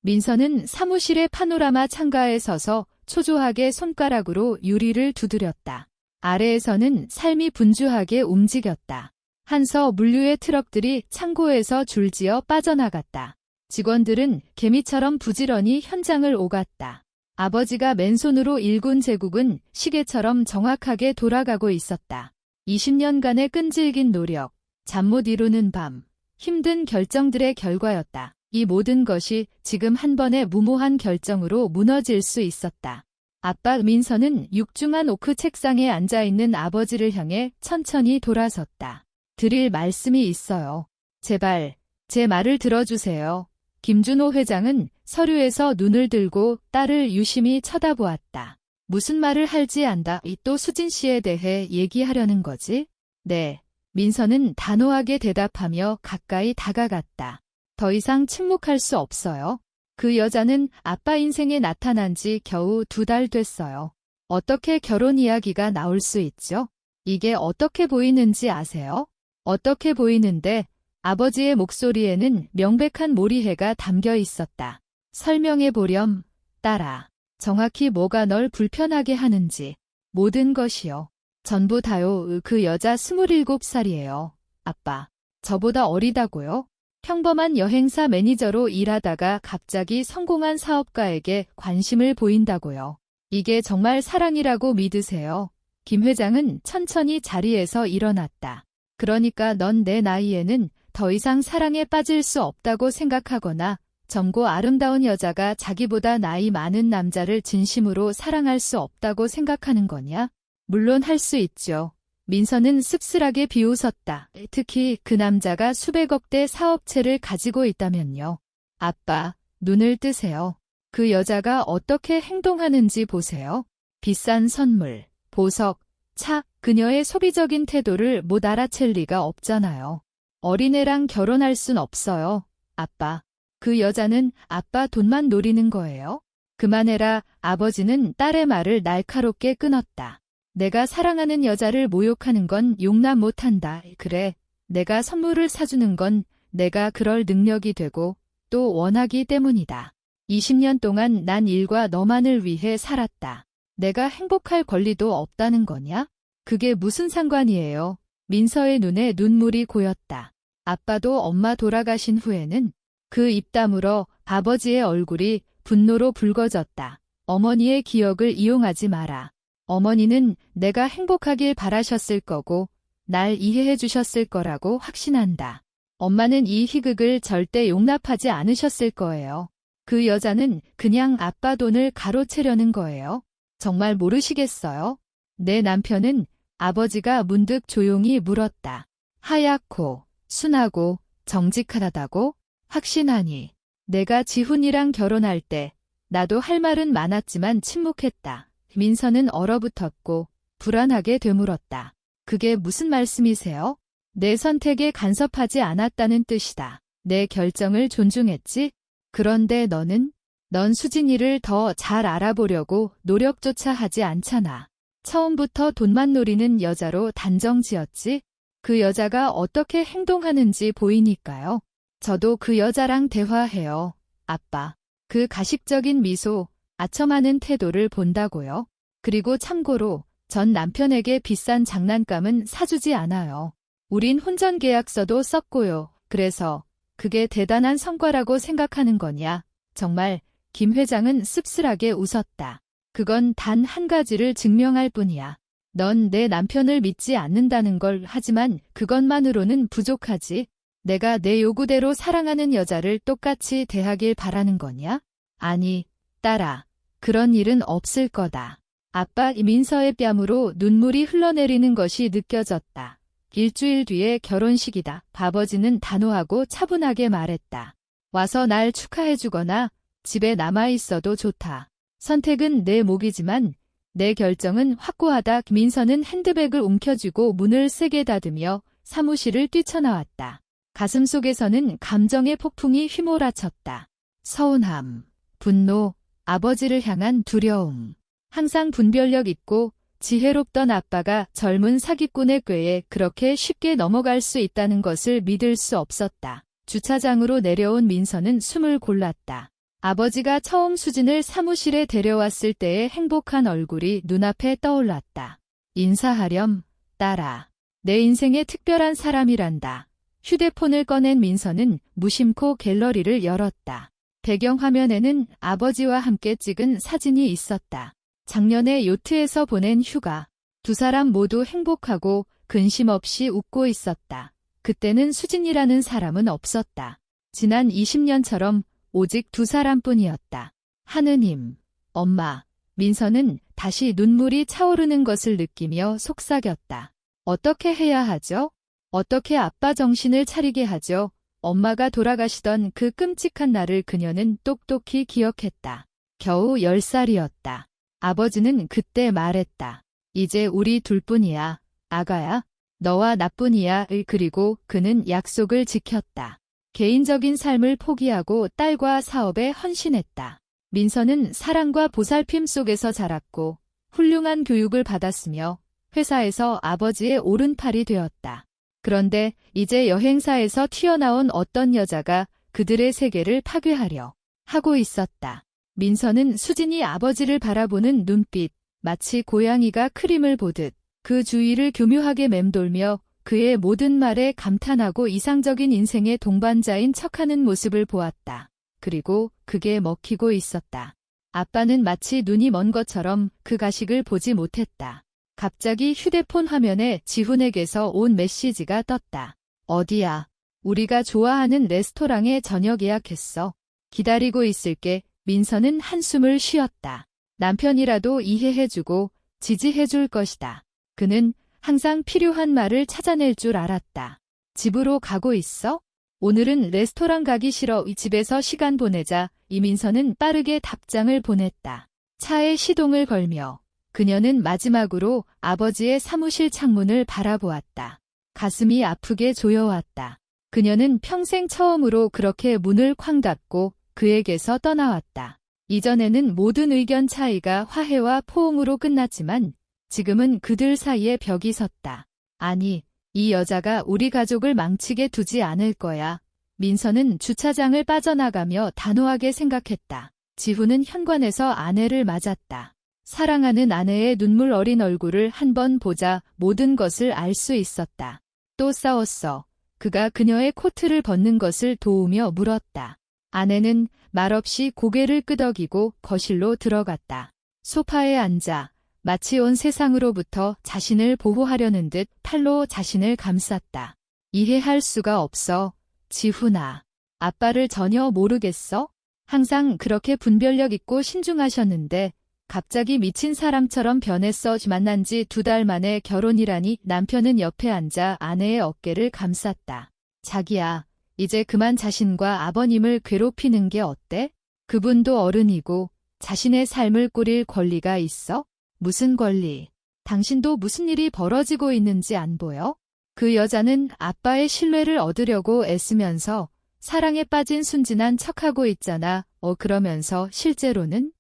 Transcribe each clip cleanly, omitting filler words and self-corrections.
민서는 사무실의 파노라마 창가에 서서 초조하게 손가락으로 유리를 두드렸다. 아래에서는 삶이 분주하게 움직였다. 한서 물류의 트럭들이 창고에서 줄지어 빠져나갔다. 직원들은 개미처럼 부지런히 현장을 오갔다. 아버지가 맨손으로 일군 제국은 시계처럼 정확하게 돌아가고 있었다. 20년간의 끈질긴 노력, 잠 못 이루는 밤, 힘든 결정들의 결과였다. 이 모든 것이 지금 한 번의 무모한 결정으로 무너질 수 있었다. 아빠 민서는 육중한 오크 책상에 앉아있는 아버지를 향해 천천히 돌아섰다. 드릴 말씀이 있어요. 제발 제 말을 들어주세요. 김준호 회장은 서류에서 눈을 들고 딸을 유심히 쳐다보았다. 무슨 말을 할지 안다. 또 수진 씨에 대해 얘기하려는 거지? 네. 민서는 단호하게 대답하며 가까이 다가갔다. 더 이상 침묵할 수 없어요. 그 여자는 아빠 인생에 나타난 지 겨우 2달 됐어요. 어떻게 결혼 이야기가 나올 수 있죠? 이게 어떻게 보이는지 아세요? 어떻게 보이는데 아버지의 목소리에는 명백한 몰이해가 담겨 있었다. 설명해 보렴, 딸아. 정확히 뭐가 널 불편하게 하는지. 모든 것이요. 전부 다요. 그 여자 27살이에요. 아빠. 저보다 어리다고요? 평범한 여행사 매니저로 일하다가 갑자기 성공한 사업가에게 관심을 보인다고요. 이게 정말 사랑이라고 믿으세요? 김 회장은 천천히 자리에서 일어났다. 그러니까 넌 내 나이에는 더 이상 사랑에 빠질 수 없다고 생각하거나 젊고 아름다운 여자가 자기보다 나이 많은 남자를 진심으로 사랑할 수 없다고 생각하는 거냐? 물론 할 수 있죠. 민서는 씁쓸하게 비웃었다. 특히 그 남자가 수백억대 사업체를 가지고 있다면요. 아빠, 눈을 뜨세요. 그 여자가 어떻게 행동하는지 보세요. 비싼 선물, 보석, 차, 그녀의 소비적인 태도를 못 알아챌 리가 없잖아요. 어린애랑 결혼할 순 없어요. 아빠. 그 여자는 아빠 돈만 노리는 거예요? 그만해라. 아버지는 딸의 말을 날카롭게 끊었다. 내가 사랑하는 여자를 모욕하는 건 용납 못한다. 그래. 내가 선물을 사주는 건 내가 그럴 능력이 되고 또 원하기 때문이다. 20년 동안 난 일과 너만을 위해 살았다. 내가 행복할 권리도 없다는 거냐? 그게 무슨 상관이에요? 민서의 눈에 눈물이 고였다. 아빠도 엄마 돌아가신 후에는 그 입 다물어 아버지의 얼굴이 분노로 붉어졌다. 어머니의 기억을 이용하지 마라. 어머니는 내가 행복하길 바라셨을 거고 날 이해해 주셨을 거라고 확신한다. 엄마는 이 희극을 절대 용납하지 않으셨을 거예요. 그 여자는 그냥 아빠 돈을 가로채려는 거예요. 정말 모르시겠어요? 내 남편은 아버지가 문득 조용히 물었다. 하얗고 순하고 정직하다고? 확신하니. 내가 지훈이랑 결혼할 때 나도 할 말은 많았지만 침묵했다. 민서는 얼어붙었고 불안하게 되물었다. 그게 무슨 말씀이세요? 내 선택에 간섭하지 않았다는 뜻이다. 내 결정을 존중했지? 그런데 넌 수진이를 더 잘 알아보려고 노력조차 하지 않잖아. 처음부터 돈만 노리는 여자로 단정지었지? 그 여자가 어떻게 행동하는지 보이니까요. 저도 그 여자랑 대화해요. 아빠. 그 가식적인 미소, 아첨하는 태도를 본다고요. 그리고 참고로 전 남편에게 비싼 장난감은 사주지 않아요. 우린 혼전계약서도 썼고요. 그래서 그게 대단한 성과라고 생각하는 거냐? 정말 김 회장은 씁쓸하게 웃었다. 그건 단 한 가지를 증명할 뿐이야. 넌 내 남편을 믿지 않는다는 걸. 하지만 그것만으로는 부족하지. 내가 내 요구대로 사랑하는 여자를 똑같이 대하길 바라는 거냐? 아니, 딸아. 그런 일은 없을 거다. 아빠 민서의 뺨으로 눈물이 흘러내리는 것이 느껴졌다. 일주일 뒤에 결혼식이다. 아버지는 단호하고 차분하게 말했다. 와서 날 축하해주거나 집에 남아있어도 좋다. 선택은 내 몫이지만 내 결정은 확고하다. 민서는 핸드백을 움켜쥐고 문을 세게 닫으며 사무실을 뛰쳐나왔다. 가슴속에서는 감정의 폭풍이 휘몰아쳤다. 서운함, 분노, 아버지를 향한 두려움. 항상 분별력 있고 지혜롭던 아빠가 젊은 사기꾼의 꾀에 그렇게 쉽게 넘어갈 수 있다는 것을 믿을 수 없었다. 주차장으로 내려온 민서는 숨을 골랐다. 아버지가 처음 수진을 사무실에 데려왔을 때의 행복한 얼굴이 눈앞에 떠올랐다. 인사하렴, 딸아. 내 인생의 특별한 사람이란다. 휴대폰을 꺼낸 민서는 무심코 갤러리를 열었다. 배경화면에는 아버지와 함께 찍은 사진이 있었다. 작년에 요트에서 보낸 휴가. 두 사람 모두 행복하고 근심 없이 웃고 있었다. 그때는 수진이라는 사람은 없었다. 지난 20년처럼 오직 두 사람뿐이었다. 하느님, 엄마, 민서는 다시 눈물이 차오르는 것을 느끼며 속삭였다. 어떻게 해야 하죠? 어떻게 아빠 정신을 차리게 하죠? 엄마가 돌아가시던 그 끔찍한 날을 그녀는 똑똑히 기억했다. 겨우 10살이었다. 아버지는 그때 말했다. 이제 우리 둘뿐이야, 아가야. 너와 나뿐이야. 그리고 그는 약속을 지켰다. 개인적인 삶을 포기하고 딸과 사업에 헌신했다. 민서는 사랑과 보살핌 속에서 자랐고 훌륭한 교육을 받았으며 회사에서 아버지의 오른팔이 되었다. 그런데 이제 여행사에서 튀어나온 어떤 여자가 그들의 세계를 파괴하려 하고 있었다. 민서는 수진이 아버지를 바라보는 눈빛, 마치 고양이가 크림을 보듯 그 주위를 교묘하게 맴돌며 그의 모든 말에 감탄하고 이상적인 인생의 동반자인 척하는 모습을 보았다. 그리고 그게 먹히고 있었다. 아빠는 마치 눈이 먼 것처럼 그 가식을 보지 못했다. 갑자기 휴대폰 화면에 지훈에게서 온 메시지가 떴다. 어디야? 우리가 좋아하는 레스토랑에 저녁 예약했어. 기다리고 있을게. 민서는 한숨을 쉬었다. 남편이라도 이해해주고 지지해줄 것이다. 그는 항상 필요한 말을 찾아낼 줄 알았다. 집으로 가고 있어? 오늘은 레스토랑 가기 싫어. 집에서 시간 보내자. 이민서는 빠르게 답장을 보냈다. 차에 시동을 걸며 그녀는 마지막으로 아버지의 사무실 창문을 바라보았다. 가슴이 아프게 조여왔다. 그녀는 평생 처음으로 그렇게 문을 쾅 닫고 그에게서 떠나왔다. 이전에는 모든 의견 차이가 화해와 포옹으로 끝났지만 지금은 그들 사이에 벽이 섰다. 아니, 이 여자가 우리 가족을 망치게 두지 않을 거야. 민서는 주차장을 빠져나가며 단호하게 생각했다. 지훈은 현관에서 아내를 맞았다. 사랑하는 아내의 눈물 어린 얼굴을 한 번 보자 모든 것을 알 수 있었다. 또 싸웠어. 그가 그녀의 코트를 벗는 것을 도우며 물었다. 아내는 말없이 고개를 끄덕이고 거실로 들어갔다. 소파에 앉아 마치 온 세상으로부터 자신을 보호하려는 듯 팔로 자신을 감쌌다. 이해할 수가 없어. 지훈아. 아빠를 전혀 모르겠어? 항상 그렇게 분별력 있고 신중하셨는데 갑자기 미친 사람처럼 변했어. 만난 지 2달 만에 결혼이라니. 남편은 옆에 앉아 아내의 어깨를 감쌌다. 자기야, 이제 그만 자신과 아버님을 괴롭히는 게 어때? 그분도 어른이고 자신의 삶을 꾸릴 권리가 있어? 무슨 권리? 당신도 무슨 일이 벌어지고 있는지 안 보여? 그 여자는 아빠의 신뢰를 얻으려고 애쓰면서 사랑에 빠진 순진한 척하고 있잖아. 그러면서 실제로는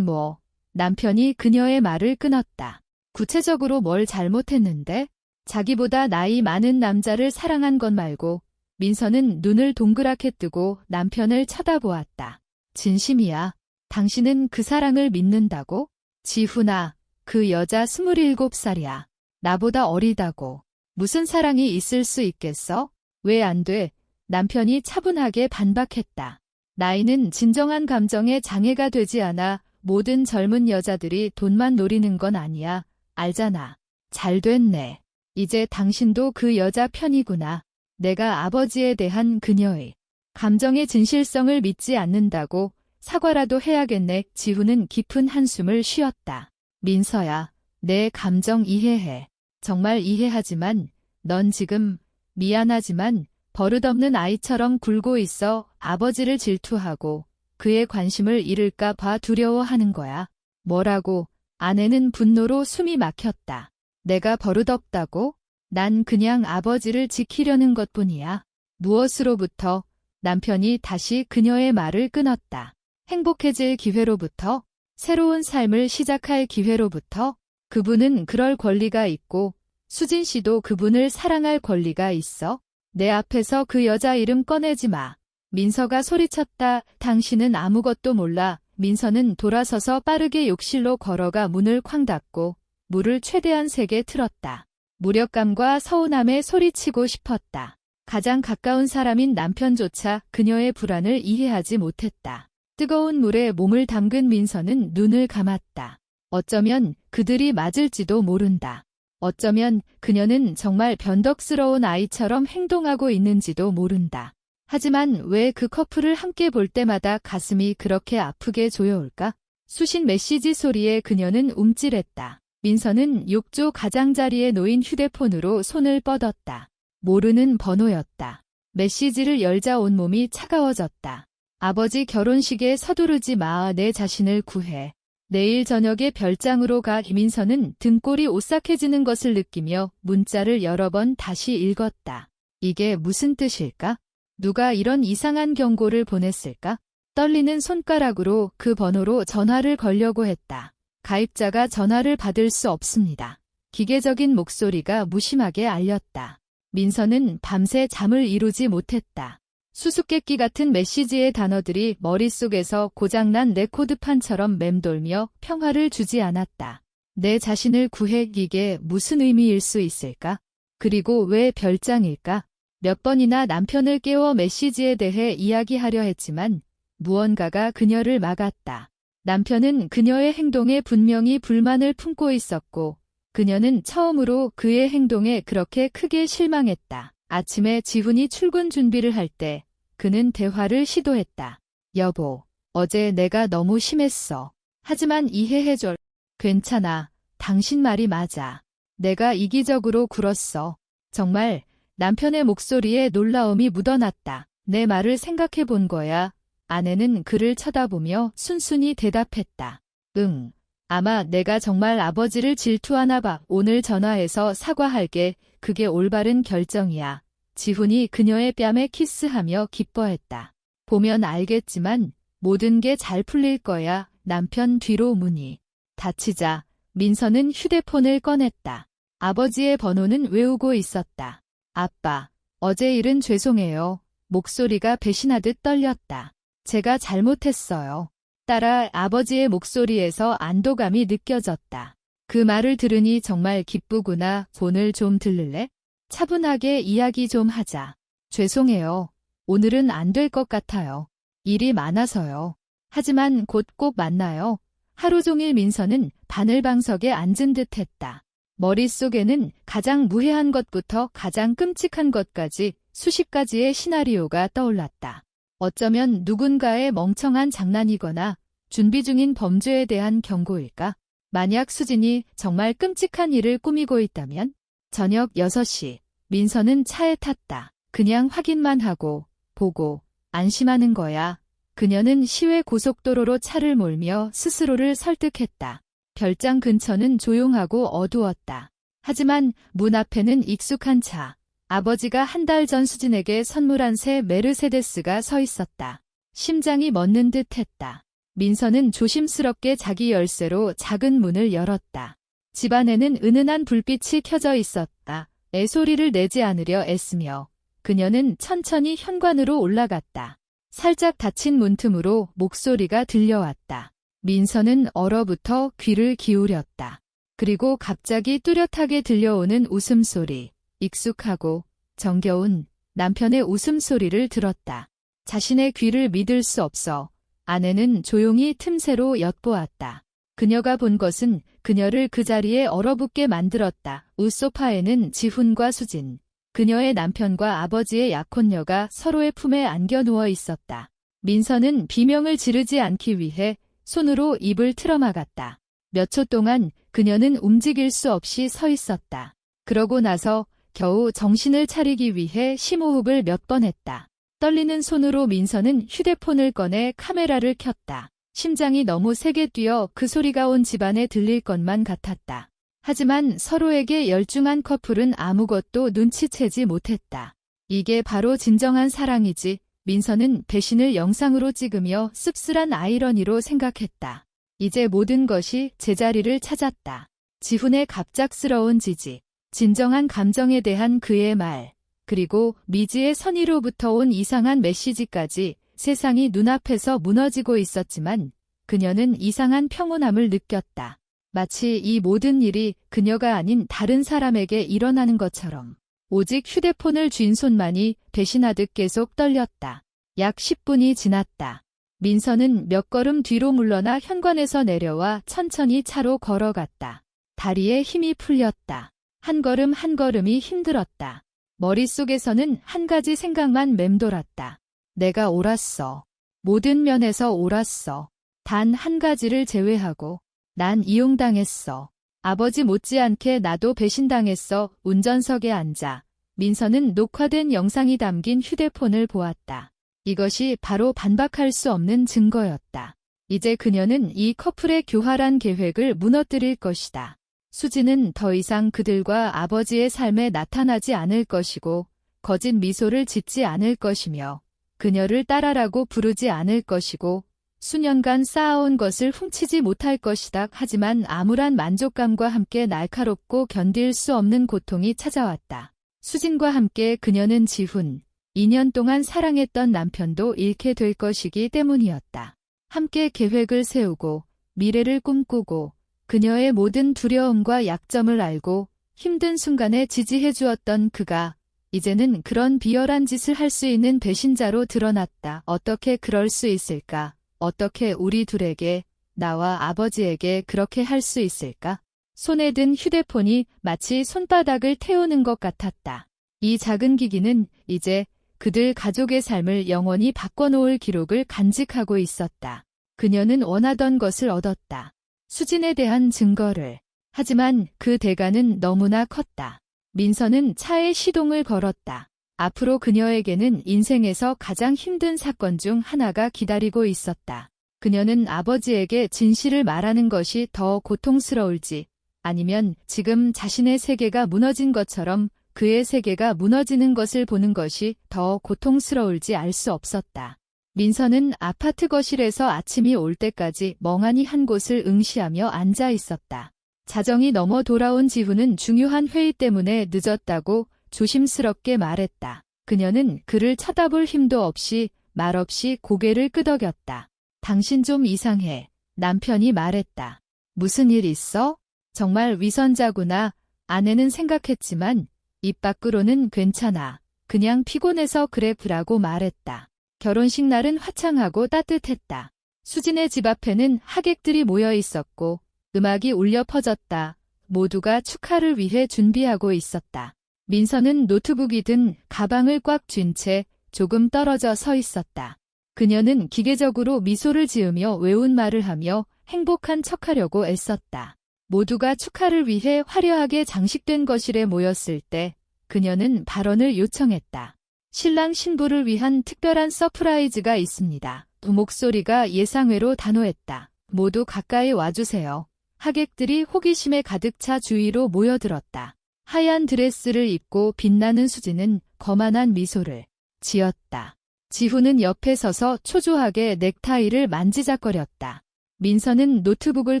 뭐? 남편이 그녀의 말을 끊었다. 구체적으로 뭘 잘못했는데? 자기보다 나이 많은 남자를 사랑한 것 말고. 민서는 눈을 동그랗게 뜨고 남편을 쳐다보았다. 진심이야. 당신은 그 사랑을 믿는다고? 지훈아, 그 여자 27살이야. 나보다 어리다고. 무슨 사랑이 있을 수 있겠어? 왜 안 돼? 남편이 차분하게 반박했다. 나이는 진정한 감정에 장애가 되지 않아. 모든 젊은 여자들이 돈만 노리는 건 아니야. 알잖아. 잘 됐네. 이제 당신도 그 여자 편이구나. 내가 아버지에 대한 그녀의 감정의 진실성을 믿지 않는다고 사과라도 해야겠네. 지훈은 깊은 한숨을 쉬었다. 민서야, 내 감정 이해해. 정말 이해하지만 넌 지금 미안하지만 버릇없는 아이처럼 굴고 있어. 아버지를 질투하고 그의 관심을 잃을까 봐 두려워하는 거야. 뭐라고? 아내는 분노로 숨이 막혔다. 내가 버릇없다고? 난 그냥 아버지를 지키려는 것뿐이야. 무엇으로부터? 남편이 다시 그녀의 말을 끊었다. 행복해질 기회로부터? 새로운 삶을 시작할 기회로부터? 그분은 그럴 권리가 있고 수진 씨도 그분을 사랑할 권리가 있어. 내 앞에서 그 여자 이름 꺼내지 마. 민서가 소리쳤다. 당신은 아무것도 몰라. 민서는 돌아서서 빠르게 욕실로 걸어가 문을 쾅 닫고 물을 최대한 세게 틀었다. 무력감과 서운함에 소리치고 싶었다. 가장 가까운 사람인 남편조차 그녀의 불안을 이해하지 못했다. 뜨거운 물에 몸을 담근 민서는 눈을 감았다. 어쩌면 그들이 맞을지도 모른다. 어쩌면 그녀는 정말 변덕스러운 아이처럼 행동하고 있는지도 모른다. 하지만 왜 그 커플을 함께 볼 때마다 가슴이 그렇게 아프게 조여올까? 수신 메시지 소리에 그녀는 움찔했다. 민서는 욕조 가장자리에 놓인 휴대폰으로 손을 뻗었다. 모르는 번호였다. 메시지를 열자 온몸이 차가워졌다. 아버지 결혼식에 서두르지 마. 내 자신을 구해. 내일 저녁에 별장으로 가. 민서는 등골이 오싹해지는 것을 느끼며 문자를 여러 번 다시 읽었다. 이게 무슨 뜻일까? 누가 이런 이상한 경고를 보냈을까? 떨리는 손가락으로 그 번호로 전화를 걸려고 했다. 가입자가 전화를 받을 수 없습니다. 기계적인 목소리가 무심하게 알렸다. 민서는 밤새 잠을 이루지 못했다. 수수께끼 같은 메시지의 단어들이 머릿속에서 고장난 레코드판처럼 맴돌며 평화를 주지 않았다. 내 자신을 구해. 이게 무슨 의미일 수 있을까? 그리고 왜 별장일까? 몇 번이나 남편을 깨워 메시지에 대해 이야기하려 했지만 무언가가 그녀를 막았다. 남편은 그녀의 행동에 분명히 불만을 품고 있었고 그녀는 처음으로 그의 행동에 그렇게 크게 실망했다. 아침에 지훈이 출근 준비를 할 때 그는 대화를 시도했다. 여보, 어제 내가 너무 심했어. 하지만 이해해줘. 괜찮아. 당신 말이 맞아. 내가 이기적으로 굴었어. 정말 남편의 목소리에 놀라움이 묻어났다. 내 말을 생각해 본 거야. 아내는 그를 쳐다보며 순순히 대답했다. 응. 아마 내가 정말 아버지를 질투하나 봐. 오늘 전화해서 사과할게. 그게 올바른 결정이야. 지훈이 그녀의 뺨에 키스하며 기뻐했다. 보면 알겠지만 모든 게 잘 풀릴 거야. 남편 뒤로 문이 닫히자 민서는 휴대폰을 꺼냈다. 아버지의 번호는 외우고 있었다. 아빠, 어제 일은 죄송해요. 목소리가 배신하듯 떨렸다. 제가 잘못했어요. 따라 아버지의 목소리에서 안도감이 느껴졌다. 그 말을 들으니 정말 기쁘구나. 오늘 좀 들를래? 차분하게 이야기 좀 하자. 죄송해요. 오늘은 안 될 것 같아요. 일이 많아서요. 하지만 곧 꼭 만나요. 하루 종일 민서는 바늘방석에 앉은 듯 했다. 머릿속에는 가장 무해한 것부터 가장 끔찍한 것까지 수십 가지의 시나리오가 떠올랐다. 어쩌면 누군가의 멍청한 장난이거나 준비 중인 범죄에 대한 경고일까? 만약 수진이 정말 끔찍한 일을 꾸미고 있다면? 저녁 6시, 민서는 차에 탔다. 그냥 확인만 하고, 보고, 안심하는 거야. 그녀는 시외 고속도로로 차를 몰며 스스로를 설득했다. 별장 근처는 조용하고 어두웠다. 하지만 문 앞에는 익숙한 차. 아버지가 한 달 전 수진에게 선물한 새 메르세데스가 서 있었다. 심장이 멎는 듯 했다. 민서는 조심스럽게 자기 열쇠로 작은 문을 열었다. 집 안에는 은은한 불빛이 켜져 있었다. 애소리를 내지 않으려 애쓰며 그녀는 천천히 현관으로 올라갔다. 살짝 닫힌 문틈으로 목소리가 들려왔다. 민서는 얼어붙어 귀를 기울였다. 그리고 갑자기 뚜렷하게 들려오는 웃음소리, 익숙하고 정겨운 남편의 웃음소리를 들었다. 자신의 귀를 믿을 수 없어 아내는 조용히 틈새로 엿보았다. 그녀가 본 것은 그녀를 그 자리에 얼어붙게 만들었다. 웃소파에는 지훈과 수진, 그녀의 남편과 아버지의 약혼녀가 서로의 품에 안겨 누워 있었다. 민서는 비명을 지르지 않기 위해 손으로 입을 틀어막았다. 몇 초 동안 그녀는 움직일 수 없이 서 있었다. 그러고 나서 겨우 정신을 차리기 위해 심호흡을 몇 번 했다. 떨리는 손으로 민서는 휴대폰을 꺼내 카메라를 켰다. 심장이 너무 세게 뛰어 그 소리가 온 집안에 들릴 것만 같았다. 하지만 서로에게 열중한 커플은 아무것도 눈치채지 못했다. 이게 바로 진정한 사랑이지. 민서는 배신을 영상으로 찍으며 씁쓸한 아이러니로 생각했다. 이제 모든 것이 제자리를 찾았다. 지훈의 갑작스러운 지지, 진정한 감정에 대한 그의 말, 그리고 미지의 선의로부터 온 이상한 메시지까지 세상이 눈앞에서 무너지고 있었지만 그녀는 이상한 평온함을 느꼈다. 마치 이 모든 일이 그녀가 아닌 다른 사람에게 일어나는 것처럼. 오직 휴대폰을 쥔 손만이 배신하듯 계속 떨렸다. 약 10분이 지났다. 민서는 몇 걸음 뒤로 물러나 현관에서 내려와 천천히 차로 걸어갔다. 다리에 힘이 풀렸다. 한 걸음 한 걸음이 힘들었다. 머릿속에서는 한 가지 생각만 맴돌았다. 내가 옳았어. 모든 면에서 옳았어. 단 한 가지를 제외하고 난 이용당했어. 아버지 못지않게 나도 배신당했어. 운전석에 앉아 민서는 녹화된 영상이 담긴 휴대폰을 보았다. 이것이 바로 반박할 수 없는 증거였다. 이제 그녀는 이 커플의 교활한 계획을 무너뜨릴 것이다. 수지는 더 이상 그들과 아버지의 삶에 나타나지 않을 것이고 거짓 미소를 짓지 않을 것이며 그녀를 딸아라고 부르지 않을 것이고 수년간 쌓아온 것을 훔치지 못할 것이다. 하지만 암울한 만족감과 함께 날카롭고 견딜 수 없는 고통이 찾아왔다. 수진과 함께 그녀는 지훈, 2년 동안 사랑했던 남편도 잃게 될 것이기 때문이었다. 함께 계획을 세우고 미래를 꿈꾸고 그녀의 모든 두려움과 약점을 알고 힘든 순간에 지지해 주었던 그가 이제는 그런 비열한 짓을 할 수 있는 배신자로 드러났다. 어떻게 그럴 수 있을까? 어떻게 우리 둘에게, 나와 아버지에게 그렇게 할 수 있을까? 손에 든 휴대폰이 마치 손바닥을 태우는 것 같았다. 이 작은 기기는 이제 그들 가족의 삶을 영원히 바꿔놓을 기록을 간직하고 있었다. 그녀는 원하던 것을 얻었다. 수진에 대한 증거를. 하지만 그 대가는 너무나 컸다. 민서는 차에 시동을 걸었다. 앞으로 그녀에게는 인생에서 가장 힘든 사건 중 하나가 기다리고 있었다. 그녀는 아버지에게 진실을 말하는 것이 더 고통스러울지 아니면 지금 자신의 세계가 무너진 것처럼 그의 세계가 무너지는 것을 보는 것이 더 고통스러울지 알 수 없었다. 민서는 아파트 거실에서 아침이 올 때까지 멍하니 한 곳을 응시하며 앉아 있었다. 자정이 넘어 돌아온 지훈은 중요한 회의 때문에 늦었다고 조심스럽게 말했다. 그녀는 그를 쳐다볼 힘도 없이 말없이 고개를 끄덕였다. 당신 좀 이상해. 남편이 말했다. 무슨 일 있어? 정말 위선자구나. 아내는 생각했지만 입 밖으로는 괜찮아. 그냥 피곤해서 그래 라고 말했다. 결혼식 날은 화창하고 따뜻했다. 수진의 집 앞에는 하객들이 모여 있었고 음악이 울려 퍼졌다. 모두가 축하를 위해 준비하고 있었다. 민서는 노트북이 든 가방을 꽉 쥔 채 조금 떨어져 서 있었다. 그녀는 기계적으로 미소를 지으며 외운 말을 하며 행복한 척하려고 애썼다. 모두가 축하를 위해 화려하게 장식된 거실에 모였을 때 그녀는 발언을 요청했다. 신랑 신부를 위한 특별한 서프라이즈가 있습니다. 목소리가 예상외로 단호했다. 모두 가까이 와주세요. 하객들이 호기심에 가득 차 주위로 모여들었다. 하얀 드레스를 입고 빛나는 수지는 거만한 미소를 지었다. 지훈은 옆에 서서 초조하게 넥타이를 만지작거렸다. 민서는 노트북을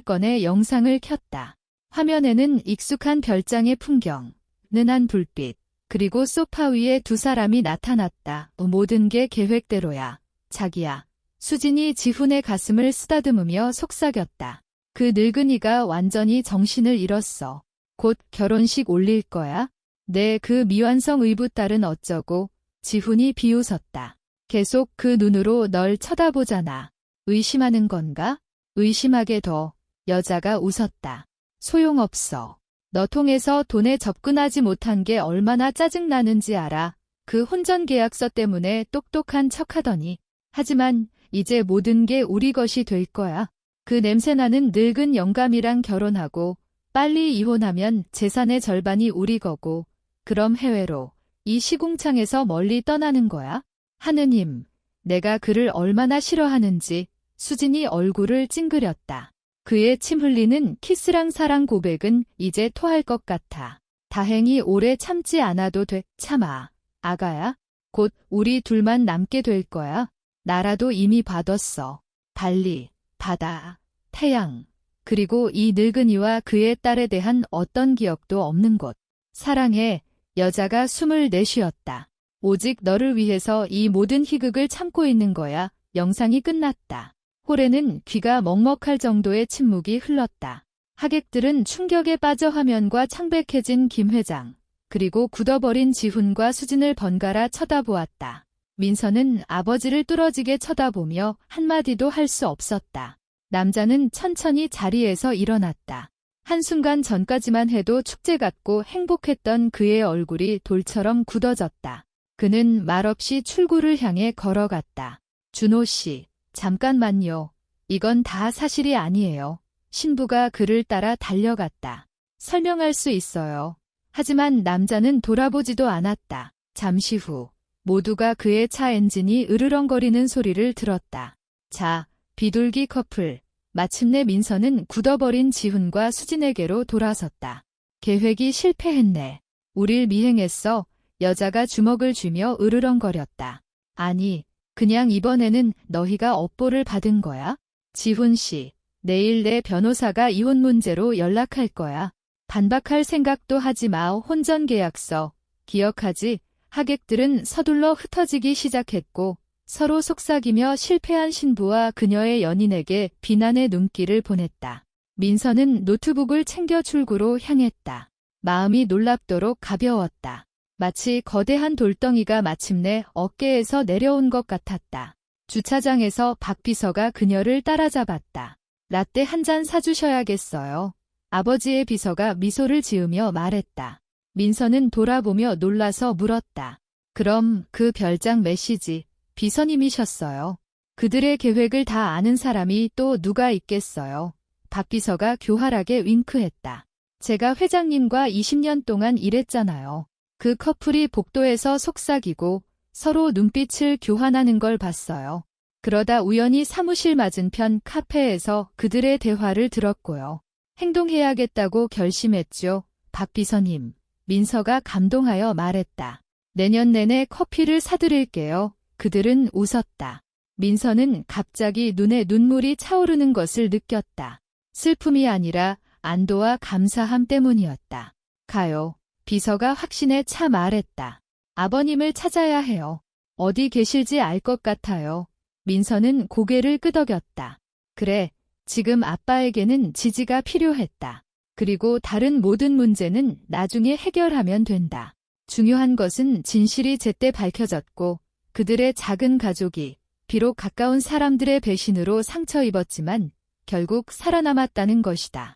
꺼내 영상을 켰다. 화면에는 익숙한 별장의 풍경, 은한 불빛, 그리고 소파 위에 두 사람이 나타났다. 모든 게 계획대로야. 자기야. 수진이 지훈의 가슴을 쓰다듬으며 속삭였다. 그 늙은이가 완전히 정신을 잃었어. 곧 결혼식 올릴 거야? 내 그 미완성 의붓딸은 어쩌고? 지훈이 비웃었다. 계속 그 눈으로 널 쳐다보잖아. 의심하는 건가? 의심하게 둬. 여자가 웃었다. 소용없어. 너 통해서 돈에 접근하지 못한 게 얼마나 짜증나는지 알아. 그 혼전 계약서 때문에 똑똑한 척하더니. 하지만 이제 모든 게 우리 것이 될 거야. 그 냄새나는 늙은 영감이랑 결혼하고 빨리 이혼하면 재산의 절반이 우리 거고 그럼 해외로 이 시궁창에서 멀리 떠나는 거야. 하느님, 내가 그를 얼마나 싫어하는지. 수진이 얼굴을 찡그렸다. 그의 침 흘리는 키스랑 사랑 고백은 이제 토할 것 같아. 다행히 오래 참지 않아도 돼. 참아. 아가야. 곧 우리 둘만 남게 될 거야. 나라도 이미 받았어. 달리, 바다, 태양, 그리고 이 늙은이와 그의 딸에 대한 어떤 기억도 없는 곳. 사랑해. 여자가 숨을 내쉬었다. 오직 너를 위해서 이 모든 희극을 참고 있는 거야. 영상이 끝났다. 홀에는 귀가 먹먹할 정도의 침묵이 흘렀다. 하객들은 충격에 빠져 화면과 창백해진 김 회장, 그리고 굳어버린 지훈과 수진을 번갈아 쳐다보았다. 민서는 아버지를 뚫어지게 쳐다보며 한마디도 할 수 없었다. 남자는 천천히 자리에서 일어났다. 한순간 전까지만 해도 축제 같고 행복했던 그의 얼굴이 돌처럼 굳어졌다. 그는 말없이 출구를 향해 걸어갔다. 준호 씨, 잠깐만요. 이건 다 사실이 아니에요. 신부가 그를 따라 달려갔다. 설명할 수 있어요. 하지만 남자는 돌아보지도 않았다. 잠시 후 모두가 그의 차 엔진이 으르렁거리는 소리를 들었다. 자, 비둘기 커플. 마침내 민서는 굳어버린 지훈과 수진에게로 돌아섰다. 계획이 실패했네. 우릴 미행했어. 여자가 주먹을 쥐며 으르렁거렸다. 아니, 그냥 이번에는 너희가 업보를 받은 거야? 지훈 씨, 내일 내 변호사가 이혼 문제로 연락할 거야. 반박할 생각도 하지 마. 혼전계약서. 기억하지? 하객들은 서둘러 흩어지기 시작했고 서로 속삭이며 실패한 신부와 그녀의 연인에게 비난의 눈길을 보냈다. 민서는 노트북을 챙겨 출구로 향했다. 마음이 놀랍도록 가벼웠다. 마치 거대한 돌덩이가 마침내 어깨에서 내려온 것 같았다. 주차장에서 박 비서가 그녀를 따라잡았다. 라떼 한 잔 사주셔야겠어요. 아버지의 비서가 미소를 지으며 말했다. 민서는 돌아보며 놀라서 물었다. 그럼 그 별장 메시지 비서님이셨어요. 그들의 계획을 다 아는 사람이 또 누가 있겠어요. 박 비서가 교활하게 윙크했다. 제가 회장님과 20년 동안 일했잖아요. 그 커플이 복도에서 속삭이고 서로 눈빛을 교환하는 걸 봤어요. 그러다 우연히 사무실 맞은편 카페에서 그들의 대화를 들었고요. 행동해야겠다고 결심했죠. 박 비서님. 민서가 감동하여 말했다. 내년 내내 커피를 사드릴게요. 그들은 웃었다. 민서는 갑자기 눈에 눈물이 차오르는 것을 느꼈다. 슬픔이 아니라 안도와 감사함 때문이었다. 가요. 비서가 확신에 차 말했다. 아버님을 찾아야 해요. 어디 계실지 알 것 같아요. 민서는 고개를 끄덕였다. 그래, 지금 아빠에게는 지지가 필요했다. 그리고 다른 모든 문제는 나중에 해결하면 된다. 중요한 것은 진실이 제때 밝혀졌고 그들의 작은 가족이 비록 가까운 사람들의 배신으로 상처 입었지만 결국 살아남았다는 것이다.